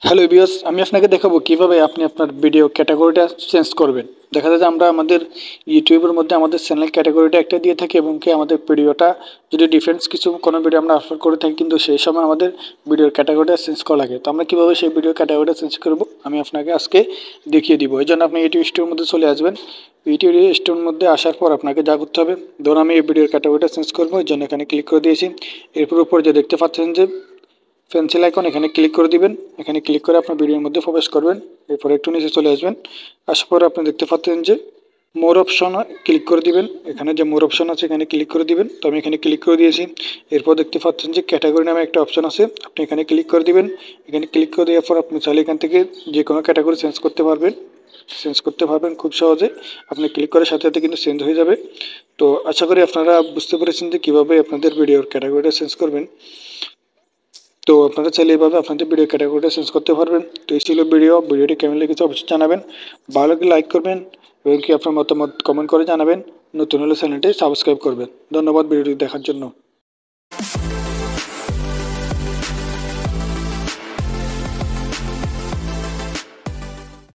Hello viewers, আমি আপনাকে দেখাবো কিভাবে আপনি আপনার ভিডিও ক্যাটাগরিটা চেঞ্জ করবেন। দেখা যায় যে আমরা আমাদের ইউটিউবের মধ্যে আমাদের চ্যানেল ক্যাটাগরিটা একটা দিয়ে থাকি এবং কি আমাদের ভিডিওটা যদি ডিফারেন্স কিছু কোনো ভিডিও আমরা আপলোড করে থাকি, কিন্তু সেই সময় আমাদের ভিডিওর ক্যাটাগরিটা চেঞ্জ করা লাগে। তো আমরা কীভাবে সেই ভিডিও ক্যাটাগরিটা চেঞ্জ করব আমি আপনাকে আজকে দেখিয়ে দিব। এই জন্য আপনি ইউটিউব স্টোরের মধ্যে চলে আসবেন। ইউটিউব স্টোরের মধ্যে আসার পর আপনাকে যা করতে হবে, ধরুন আমি এই ভিডিওর ক্যাটাগরিটা চেঞ্জ করবো, এই জন্য এখানে ক্লিক করে দিয়েছি। এরপর উপরে যে দেখতে পাচ্ছেন যে পেন্সিল আইকন, এখানে ক্লিক করে দিবেন। এখানে ক্লিক করে আপনার ভিডিওর মধ্যে প্রবেশ করবেন। এরপর একটু নিচে চলে আসবেন। আসার পর আপনি দেখতে পাচ্ছেন যে মোর অপশন ক্লিক করে দিবেন। এখানে যে মোর অপশন আছে এখানে ক্লিক করে দিবেন। তো আমি এখানে ক্লিক করে দিয়েছি। এরপর দেখতে পাচ্ছেন যে ক্যাটাগরি নামে একটা অপশন আছে, আপনি এখানে ক্লিক করে দিবেন। এখানে ক্লিক করে দেওয়ার পর আপনি চাইলে এখান থেকে যে কোনো ক্যাটাগরি চেঞ্জ করতে পারবেন খুব সহজে। আপনি ক্লিক করার সাথে সাথে কিন্তু চেঞ্জ হয়ে যাবে। তো আশা করি আপনারা বুঝতে পেরেছেন যে কীভাবে আপনাদের ভিডিওর ক্যাটাগরিটা চেঞ্জ করবেন। তো আপনারা চাইলে এভাবে আপনাদের ভিডিও ক্যাটাগরিটা চেঞ্জ করতে পারবেন। তো এই ছিল ভিডিওটি কেমন লেগেছে অবশ্যই জানাবেন। ভালো লাগলে লাইক করবেন এবং কি আপনার মতামত কমেন্ট করে জানাবেন। নতুন হলে চ্যানেলটি সাবস্ক্রাইব করবেন। ধন্যবাদ ভিডিওটি দেখার জন্য।